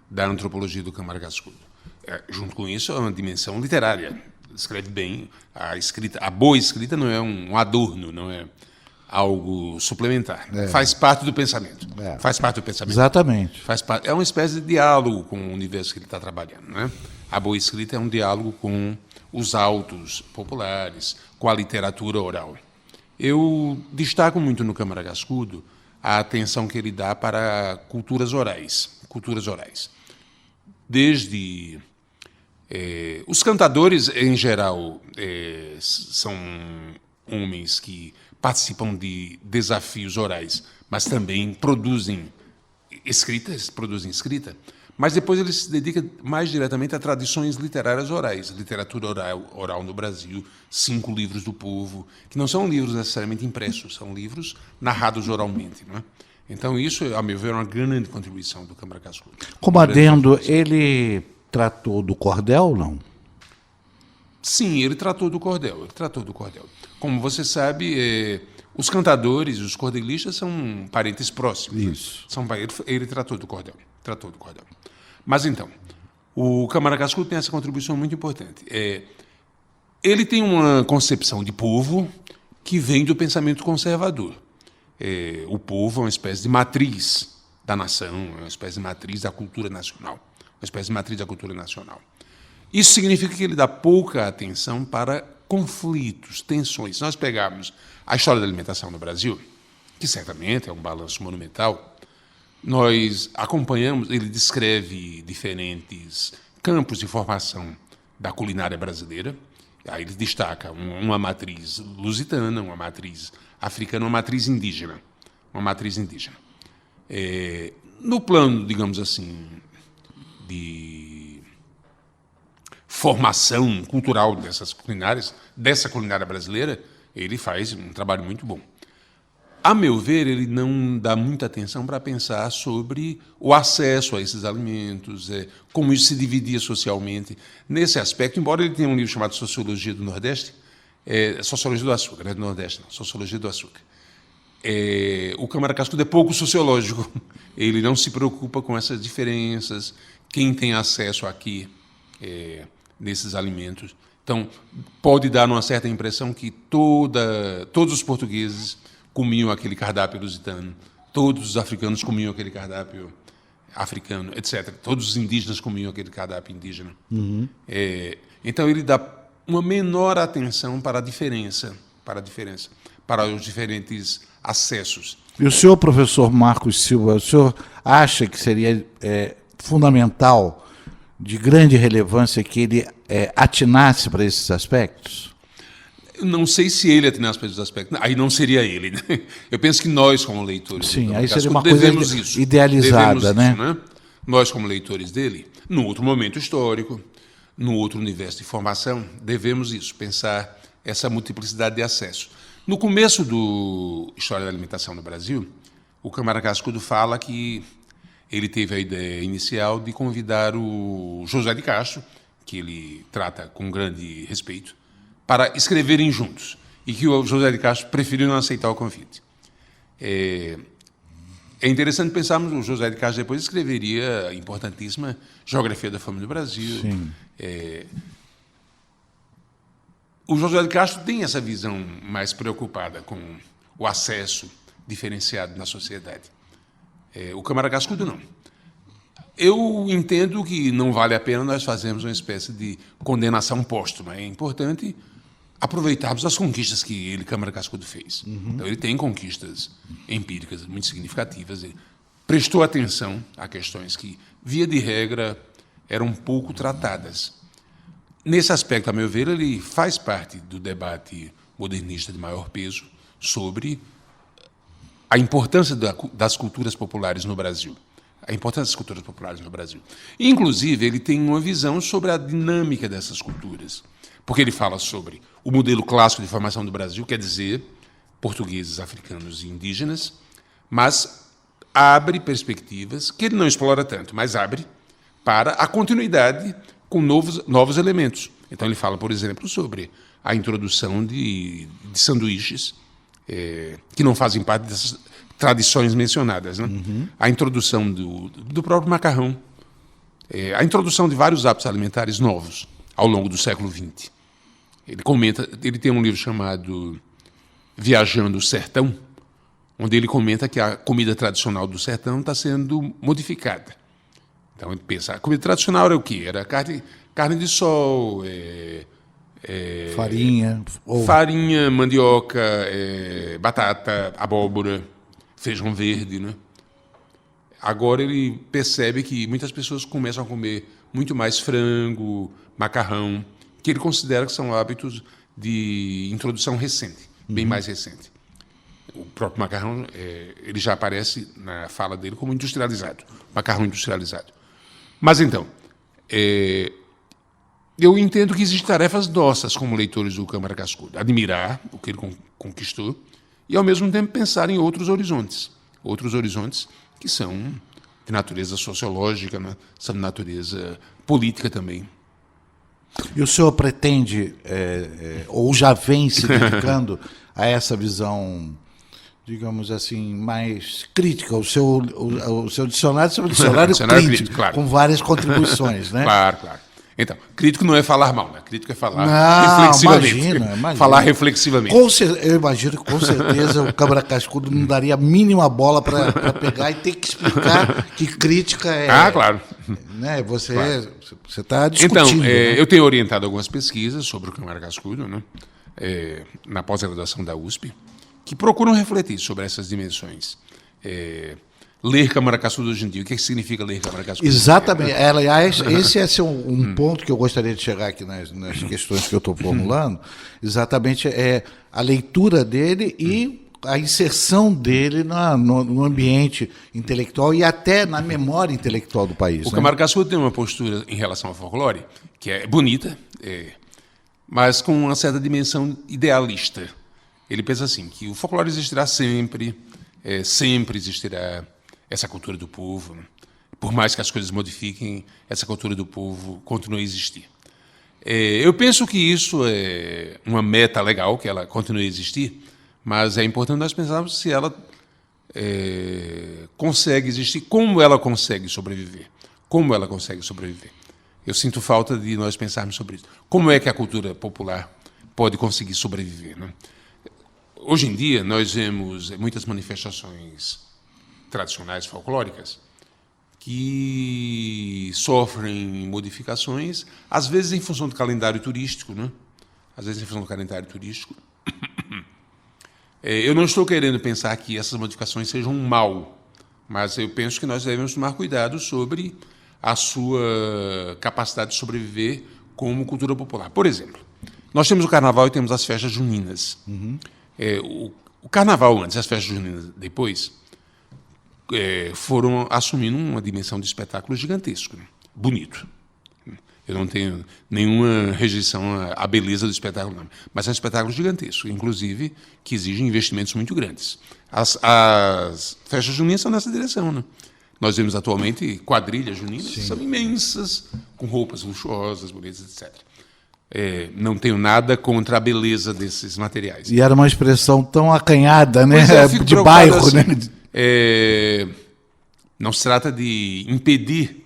Speaker 3: da antropologia do Câmara Cascudo. Junto com isso, é uma dimensão literária. Escreve bem, a boa escrita não é um adorno, não é algo suplementar. Faz parte do pensamento. Faz parte do pensamento.
Speaker 2: Exatamente.
Speaker 3: É uma espécie de diálogo com o universo que ele está trabalhando, né? A boa escrita é um diálogo com os autos populares, com a literatura oral. Eu destaco muito no Câmara Cascudo a atenção que ele dá para culturas orais. Desde os cantadores, em geral, são homens que participam de desafios orais, mas também produzem escrita, mas depois ele se dedica mais diretamente a tradições literárias orais, literatura oral no Brasil, 5 livros do povo, que não são livros necessariamente impressos, são livros narrados oralmente, não é? Então isso, a meu ver, é uma grande contribuição do Câmara Cascudo.
Speaker 2: Como adendo, ele tratou do cordel, não?
Speaker 3: Sim, ele tratou do cordel. Como você sabe, os cantadores, os cordelistas são parentes próximos.
Speaker 2: Isso.
Speaker 3: Ele tratou do cordel. Mas então, o Câmara Cascudo tem essa contribuição muito importante. Ele tem uma concepção de povo que vem do pensamento conservador. O povo é uma espécie de matriz da nação, é uma espécie de matriz da cultura nacional. Isso significa que ele dá pouca atenção para conflitos, tensões. Se nós pegarmos a história da alimentação no Brasil, que certamente é um balanço monumental, nós acompanhamos, ele descreve diferentes campos de formação da culinária brasileira. Aí ele destaca uma matriz lusitana, uma matriz africana, uma matriz indígena. No plano, digamos assim, de formação cultural dessa culinária brasileira, ele faz um trabalho muito bom. A meu ver, ele não dá muita atenção para pensar sobre o acesso a esses alimentos, como isso se dividia socialmente. Nesse aspecto, embora ele tenha um livro chamado Sociologia do Nordeste, Sociologia do Açúcar, não é do Nordeste, não, Sociologia do Açúcar. O Câmara Cascudo é pouco sociológico. Ele não se preocupa com essas diferenças, quem tem acesso aqui nesses alimentos. Então, pode dar uma certa impressão que todos os portugueses comiam aquele cardápio lusitano, todos os africanos comiam aquele cardápio africano, etc. Todos os indígenas comiam aquele cardápio indígena. Então, ele dá uma menor atenção para a diferença, para os diferentes acessos.
Speaker 2: E o senhor, professor Marcos Silva, o senhor acha que seria fundamental, de grande relevância, que ele atinasse para esses aspectos?
Speaker 3: Eu não sei se ele tem aspectos. Aí não seria ele, né? Eu penso que nós, como leitores...
Speaker 2: Sim, aí seria uma coisa idealizada, né?
Speaker 3: Nós, como leitores dele, num outro momento histórico, num outro universo de formação, devemos isso, pensar essa multiplicidade de acesso. No começo do História da Alimentação no Brasil, o Câmara Cascudo fala que ele teve a ideia inicial de convidar o José de Castro, que ele trata com grande respeito, para escreverem juntos, e que o José de Castro preferiu não aceitar o convite. É interessante pensarmos que o José de Castro depois escreveria a importantíssima Geografia da Fome do Brasil.
Speaker 2: Sim.
Speaker 3: O José de Castro tem essa visão mais preocupada com o acesso diferenciado na sociedade. O Câmara Cascudo não. Eu entendo que não vale a pena nós fazermos uma espécie de condenação póstuma. É importante aproveitarmos as conquistas que ele, Câmara Cascudo, fez. Então, ele tem conquistas empíricas muito significativas. Ele prestou atenção a questões que, via de regra, eram pouco tratadas. Nesse aspecto, a meu ver, ele faz parte do debate modernista de maior peso sobre a importância das culturas populares no Brasil. A importância das culturas populares no Brasil. Inclusive, ele tem uma visão sobre a dinâmica dessas culturas. Porque ele fala sobre o modelo clássico de formação do Brasil, quer dizer, portugueses, africanos e indígenas, mas abre perspectivas, que ele não explora tanto, mas abre para a continuidade com novos elementos. Então, ele fala, por exemplo, sobre a introdução de sanduíches, que não fazem parte dessas tradições mencionadas, né? A introdução do próprio macarrão, a introdução de vários hábitos alimentares novos ao longo do século XX. Ele tem um livro chamado Viajando o Sertão, onde ele comenta que a comida tradicional do sertão está sendo modificada. Então ele pensa, a comida tradicional era o quê? Era carne de sol, farinha, mandioca, batata, abóbora, feijão verde, né? Agora ele percebe que muitas pessoas começam a comer muito mais frango, macarrão, que ele considera que são hábitos de introdução recente, bem mais recente. O próprio macarrão, ele já aparece na fala dele como industrializado, macarrão industrializado. Mas então, eu entendo que existem tarefas nossas como leitores do Câmara Cascudo, admirar o que ele conquistou e, ao mesmo tempo, pensar em outros horizontes que são de natureza sociológica, né? São de natureza política também.
Speaker 2: E o senhor pretende, ou já vem se dedicando a essa visão, digamos assim, mais crítica? O seu dicionário é um dicionário crítico, claro,
Speaker 3: com
Speaker 2: várias contribuições, né?
Speaker 3: Claro. Então, crítico não é falar mal, né? Crítico é falar reflexivamente.
Speaker 2: Imagina.
Speaker 3: Falar reflexivamente.
Speaker 2: Eu imagino que, com certeza, o Câmara Cascudo não daria a mínima bola para pegar e ter que explicar que crítica é...
Speaker 3: claro.
Speaker 2: Né? Você está discutindo.
Speaker 3: Então,
Speaker 2: né?
Speaker 3: eu tenho orientado algumas pesquisas sobre o Câmara Cascudo, né? Na pós-graduação da USP, que procuram refletir sobre essas dimensões. Ler Câmara Cascudo hoje em dia. O que significa ler Câmara Cascudo?
Speaker 2: Exatamente. Aliás, esse é um ponto que eu gostaria de chegar aqui nas questões que eu estou formulando. Exatamente a leitura dele e a inserção dele no ambiente intelectual e até na memória intelectual do país.
Speaker 3: O Câmara Cascudo tem uma postura em relação ao folclore que é bonita, mas com uma certa dimensão idealista. Ele pensa assim, que o folclore existirá sempre, sempre existirá essa cultura do povo, né? Por mais que as coisas modifiquem, essa cultura do povo continua a existir. Eu penso que isso é uma meta legal, que ela continue a existir, mas é importante nós pensarmos se ela consegue existir, como ela consegue sobreviver. Eu sinto falta de nós pensarmos sobre isso. Como é que a cultura popular pode conseguir sobreviver, né? Hoje em dia, nós vemos muitas manifestações tradicionais folclóricas que sofrem modificações, às vezes em função do calendário turístico, né? Eu não estou querendo pensar que essas modificações sejam um mal, mas eu penso que nós devemos tomar cuidado sobre a sua capacidade de sobreviver como cultura popular. Por exemplo, Nós temos o carnaval e temos as festas juninas. O carnaval antes, as festas juninas depois, foram assumindo uma dimensão de espetáculo gigantesco, né? Bonito. Eu não tenho nenhuma rejeição à beleza do espetáculo, não. Mas é um espetáculo gigantesco, inclusive, que exige investimentos muito grandes. As festas juninas são nessa direção, né? Nós vemos atualmente quadrilhas juninas, que são imensas, com roupas luxuosas, bonitas, etc. Não tenho nada contra a beleza desses materiais.
Speaker 2: E era uma expressão tão acanhada, né? De
Speaker 3: preocupado
Speaker 2: bairro,
Speaker 3: assim,
Speaker 2: né?
Speaker 3: Não se trata de impedir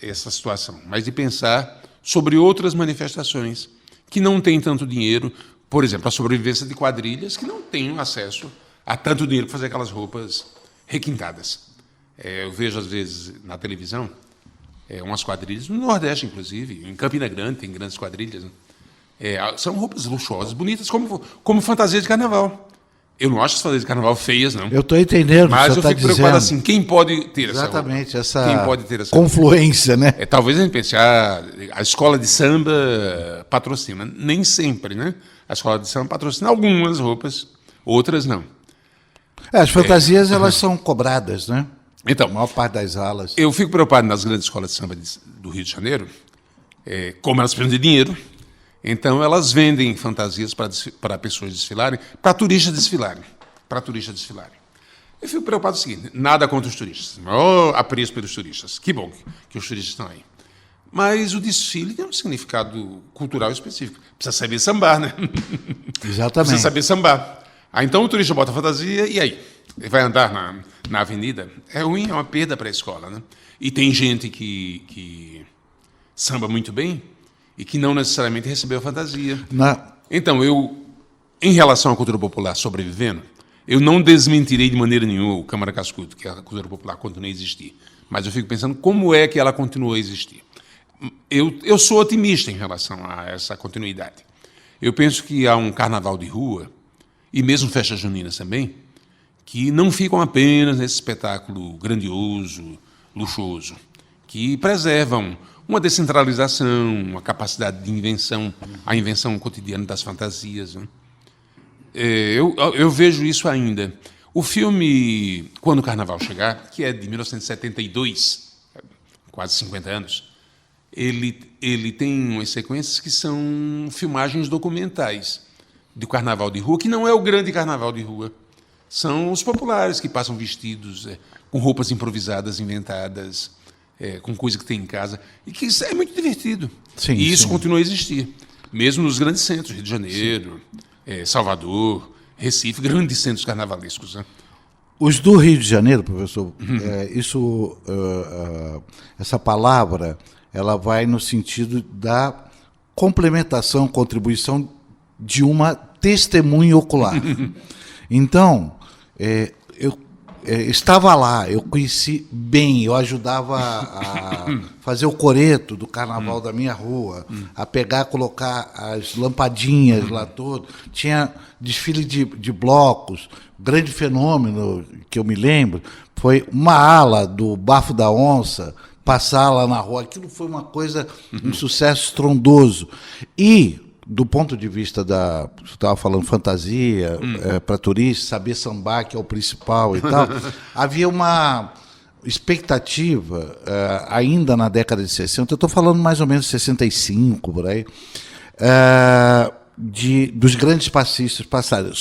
Speaker 3: essa situação, mas de pensar sobre outras manifestações que não têm tanto dinheiro, por exemplo, a sobrevivência de quadrilhas que não têm acesso a tanto dinheiro para fazer aquelas roupas requintadas. Eu vejo, às vezes, na televisão, umas quadrilhas, no Nordeste, inclusive, em Campina Grande tem grandes quadrilhas, né? São roupas luxuosas, bonitas, como fantasia de carnaval. Eu não acho as fantasias de carnaval feias, não.
Speaker 2: Eu estou entendendo.
Speaker 3: Mas eu
Speaker 2: fico
Speaker 3: preocupado assim, quem pode ter essa roupa?
Speaker 2: Exatamente, essa
Speaker 3: quem pode ter essa
Speaker 2: confluência, né?
Speaker 3: Talvez a gente pense, a escola de samba patrocina. Nem sempre, né? A escola de samba patrocina algumas roupas, outras não.
Speaker 2: As fantasias, elas são cobradas, né?
Speaker 3: Então,
Speaker 2: A maior parte das alas.
Speaker 3: eu fico preocupado nas grandes escolas de samba do Rio de Janeiro, como elas precisam de dinheiro, então elas vendem fantasias para pessoas desfilarem, para turistas desfilarem. Eu fico preocupado com o seguinte, nada contra os turistas. Apreço pelos turistas. Que bom que os turistas estão aí. Mas o desfile tem um significado cultural específico. Precisa saber sambar, né?
Speaker 2: Exatamente.
Speaker 3: Precisa saber sambar. Então o turista bota a fantasia e aí? Ele vai andar na avenida? É ruim, é uma perda para a escola, né? E tem gente que samba muito bem e que não necessariamente recebeu a fantasia. Então, em relação à cultura popular sobrevivendo, eu não desmentirei de maneira nenhuma o Câmara Cascudo, que a cultura popular continua a existir. Mas eu fico pensando como é que ela continua a existir. Eu sou otimista em relação a essa continuidade. Eu penso que há um carnaval de rua, e mesmo festas juninas também, que não ficam apenas nesse espetáculo grandioso, luxuoso, que preservam uma descentralização, uma capacidade de invenção, a invenção cotidiana das fantasias, né? Eu vejo isso ainda. O filme Quando o Carnaval Chegar, que é de 1972, quase 50 anos, ele tem umas sequências que são filmagens documentais do carnaval de rua, que não é o grande carnaval de rua. São os populares que passam vestidos com roupas improvisadas, inventadas, com coisa que tem em casa, e que isso é muito divertido.
Speaker 2: Sim,
Speaker 3: e isso
Speaker 2: sim.
Speaker 3: continua a existir, mesmo nos grandes centros, Rio de Janeiro, Salvador, Recife, grandes centros carnavalescos, né?
Speaker 2: Os do Rio de Janeiro, professor, essa palavra, ela vai no sentido da complementação, contribuição de uma testemunha ocular. Então, eu estava lá, eu conheci bem, eu ajudava a fazer o coreto do carnaval da minha rua, a pegar, colocar as lampadinhas lá todo. Tinha desfile de blocos. O grande fenômeno que eu me lembro foi uma ala do Bafo da Onça passar lá na rua. Aquilo foi uma coisa, um sucesso estrondoso. E, do ponto de vista você estava falando fantasia, para turistas, saber sambar, que é o principal e tal, havia uma expectativa, ainda na década de 60, eu estou falando mais ou menos 65, por aí, dos grandes passistas passarem,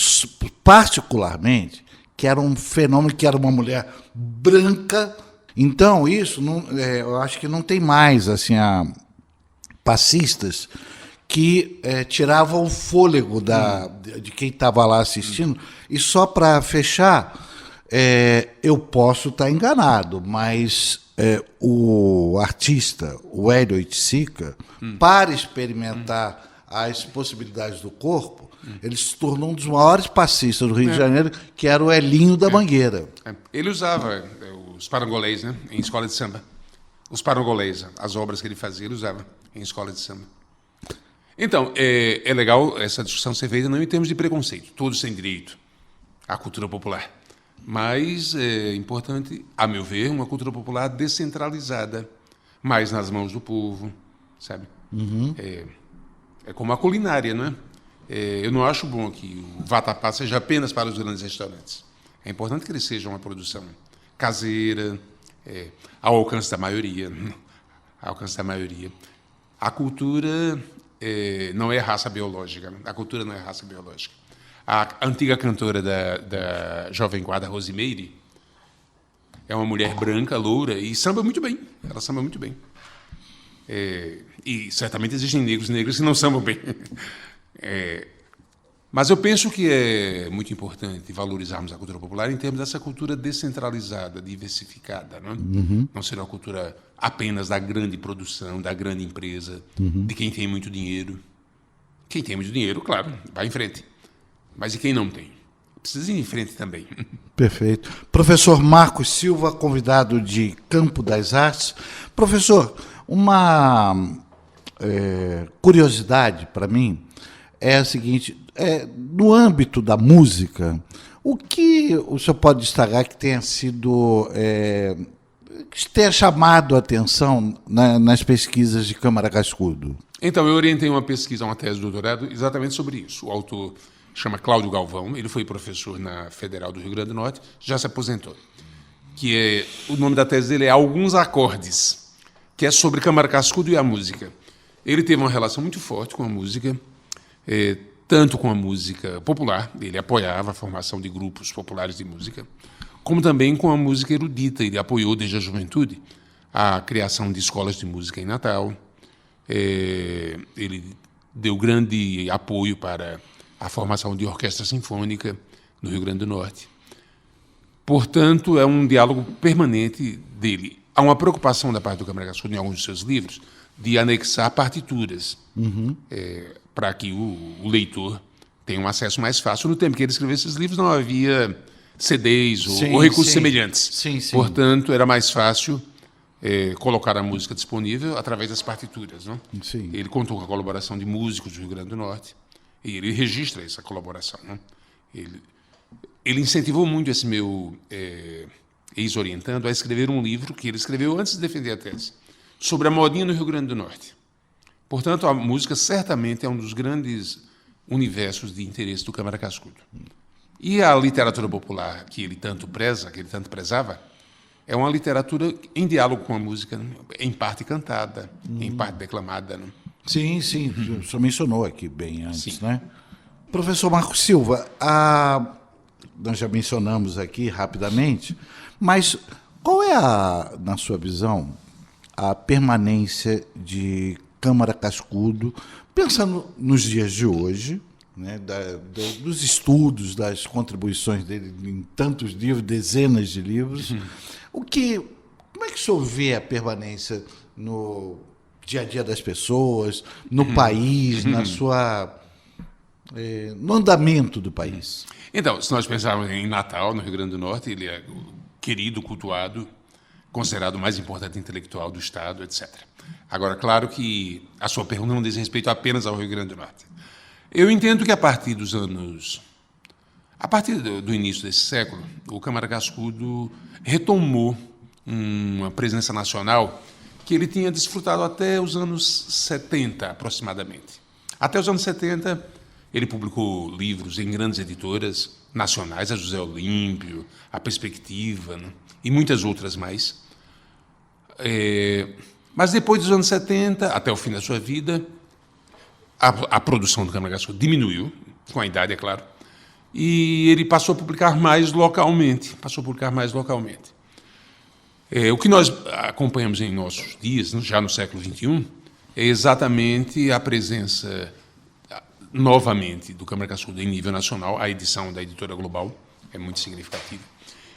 Speaker 2: particularmente, que era um fenômeno, que era uma mulher branca. Então, isso, eu acho que não tem mais assim, passistas que tiravam o fôlego de quem estava lá assistindo. E só para fechar, eu posso estar enganado, mas o artista, o Hélio Oiticica, para experimentar as possibilidades do corpo, ele se tornou um dos maiores passistas do Rio de Janeiro, que era o Elinho da Mangueira.
Speaker 3: Ele usava os parangolês, né, em escola de samba. Os parangolês, as obras que ele fazia, ele usava em escola de samba. Então, é legal essa discussão ser feita não em termos de preconceito. Todos têm direito à cultura popular. Mas é importante, a meu ver, uma cultura popular descentralizada, mais nas mãos do povo, sabe? É como a culinária, não é? Eu não acho bom que o vatapá seja apenas para os grandes restaurantes. É importante que ele seja uma produção caseira, ao alcance da maioria. Ao alcance da maioria. A cultura não é raça biológica. A cultura não é raça biológica. A antiga cantora da Jovem Guarda, Rosimeire, é uma mulher branca, loura, e samba muito bem. Ela samba muito bem. E certamente existem negros e negras que não sambam bem. Mas eu penso que é muito importante valorizarmos a cultura popular em termos dessa cultura descentralizada, diversificada. Não, não ser uma cultura apenas da grande produção, da grande empresa, de quem tem muito dinheiro. Quem tem muito dinheiro, claro, vai em frente. Mas e quem não tem? Precisa ir em frente também.
Speaker 2: Perfeito. Professor Marcos Silva, convidado de Campo das Artes. Professor, uma curiosidade para mim é a seguinte: no âmbito da música, o que o senhor pode destacar que tenha sido, que tenha chamado a atenção nas pesquisas de Câmara Cascudo?
Speaker 3: Então, eu orientei uma pesquisa, uma tese de doutorado, exatamente sobre isso. O autor chama Cláudio Galvão, ele foi professor na Federal do Rio Grande do Norte, já se aposentou. O nome da tese dele é Alguns Acordes, que é sobre Câmara Cascudo e a música. Ele teve uma relação muito forte com a música, tanto com a música popular, ele apoiava a formação de grupos populares de música, como também com a música erudita. Ele apoiou desde a juventude a criação de escolas de música em Natal. Ele deu grande apoio para a formação de orquestra sinfônica no Rio Grande do Norte. Portanto, é um diálogo permanente dele. Há uma preocupação da parte do Câmara Cascudo, em alguns de seus livros, de anexar partituras, para que o leitor tenha um acesso mais fácil. No tempo que ele escreveu esses livros, não havia CDs ou recursos semelhantes.
Speaker 2: Sim.
Speaker 3: Portanto, era mais fácil colocar a música disponível através das partituras. Não?
Speaker 2: Sim.
Speaker 3: Ele contou com a colaboração de músicos do Rio Grande do Norte, e ele registra essa colaboração. Não? Ele incentivou muito esse meu ex-orientando a escrever um livro que ele escreveu antes de defender a tese, sobre a modinha no Rio Grande do Norte. Portanto, a música certamente é um dos grandes universos de interesse do Câmara Cascudo. E a literatura popular que ele tanto preza, que ele tanto prezava, é uma literatura em diálogo com a música, em parte cantada, em parte declamada. Não?
Speaker 2: Sim, o senhor mencionou aqui bem antes,
Speaker 3: Sim.
Speaker 2: né? Professor Marcos Silva, nós já mencionamos aqui rapidamente, mas qual é, na sua visão, a permanência de Câmara Cascudo, pensando nos dias de hoje, né, dos estudos, das contribuições dele em tantos livros, dezenas de livros, como é que o senhor vê a permanência no dia a dia das pessoas, no país, no andamento do país?
Speaker 3: Então, se nós pensarmos em Natal, no Rio Grande do Norte, ele é querido, cultuado, considerado o mais importante intelectual do Estado, etc. Agora, claro que a sua pergunta não diz respeito apenas ao Rio Grande do Norte. Eu entendo que a partir do início desse século, o Câmara Cascudo retomou uma presença nacional que ele tinha desfrutado até os anos 70, aproximadamente. Até os anos 70, ele publicou livros em grandes editoras nacionais, a José Olímpio, a Perspectiva, né? E muitas outras mais. Mas depois dos anos 70, até o fim da sua vida, a produção do Câmara Cascudo diminuiu, com a idade, é claro, e ele passou a publicar mais localmente. O que nós acompanhamos em nossos dias, já no século XXI, é exatamente a presença, novamente, do Câmara Cascudo em nível nacional. A edição da Editora Global é muito significativa.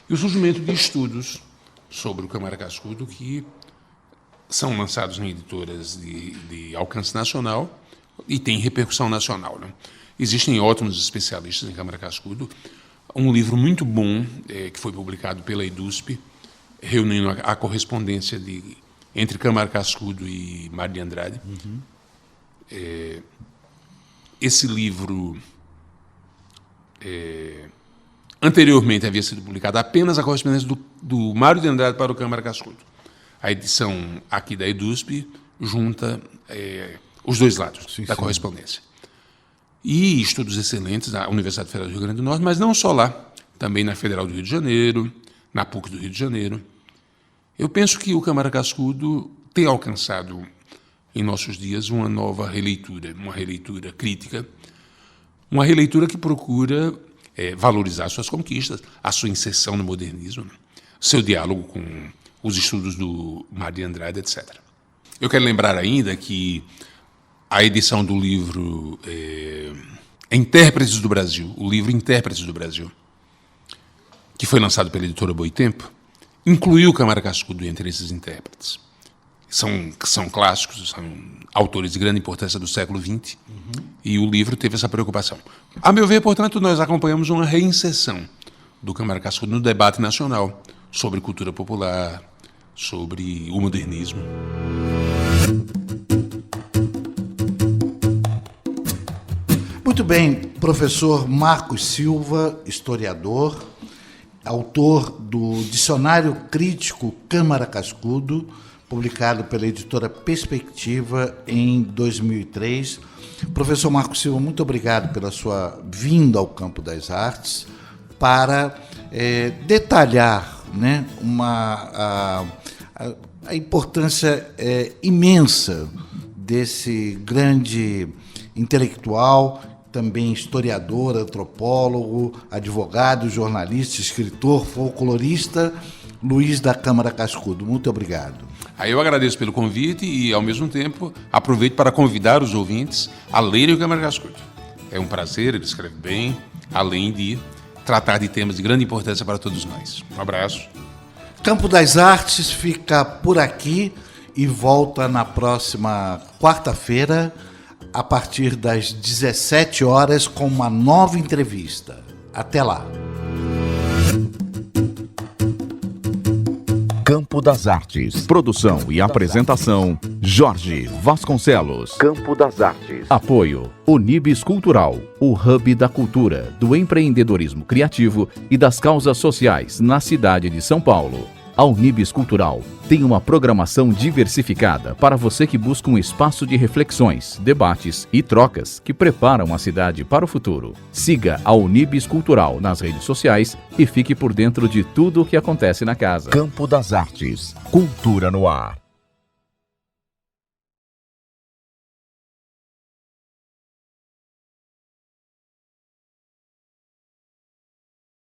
Speaker 3: E o surgimento de estudos sobre o Câmara Cascudo que são lançados em editoras de alcance nacional e têm repercussão nacional. Né? Existem ótimos especialistas em Câmara Cascudo. Um livro muito bom, que foi publicado pela EDUSP, reunindo a correspondência entre Câmara Cascudo e Mário de Andrade. Esse livro, anteriormente, havia sido publicado apenas a correspondência do Mário de Andrade para o Câmara Cascudo. A edição aqui da EDUSP junta os dois lados
Speaker 2: Sim,
Speaker 3: da
Speaker 2: sim.
Speaker 3: correspondência. E estudos excelentes na Universidade Federal do Rio Grande do Norte, mas não só lá, também na Federal do Rio de Janeiro, na PUC do Rio de Janeiro. Eu penso que o Câmara Cascudo tem alcançado, em nossos dias, uma nova releitura, uma releitura crítica, uma releitura que procura valorizar suas conquistas, a sua inserção no modernismo, seu diálogo com os estudos do Mário de Andrade, etc. Eu quero lembrar ainda que a edição do livro Intérpretes do Brasil, o livro Intérpretes do Brasil, que foi lançado pela editora Boitempo, incluiu o Câmara Cascudo entre esses intérpretes. São clássicos, são autores de grande importância do século XX, e o livro teve essa preocupação. A meu ver, portanto, nós acompanhamos uma reinserção do Câmara Cascudo no debate nacional sobre cultura popular, sobre o modernismo.
Speaker 2: Muito bem, professor Marcos Silva, historiador, autor do Dicionário Crítico Câmara Cascudo, publicado pela editora Perspectiva em 2003. Professor Marcos Silva, muito obrigado pela sua vinda ao campo das artes para detalhar, né, a importância imensa desse grande intelectual, também historiador, antropólogo, advogado, jornalista, escritor, folclorista, Luiz da Câmara Cascudo. Muito obrigado.
Speaker 3: Aí eu agradeço pelo convite e, ao mesmo tempo, aproveito para convidar os ouvintes a lerem o Câmara Cascudo. É um prazer, ele escreve bem, além de tratar de temas de grande importância para todos nós. Um abraço.
Speaker 2: Campo das Artes fica por aqui e volta na próxima quarta-feira, a partir das 17 horas, com uma nova entrevista. Até lá.
Speaker 1: Campo das Artes. Produção e apresentação, Jorge Vasconcelos. Campo das Artes. Apoio, Unibis Cultural, o hub da cultura, do empreendedorismo criativo e das causas sociais na cidade de São Paulo. A Unibis Cultural tem uma programação diversificada para você que busca um espaço de reflexões, debates e trocas que preparam a cidade para o futuro. Siga a Unibis Cultural nas redes sociais e fique por dentro de tudo o que acontece na casa. Campo das Artes. Cultura no ar.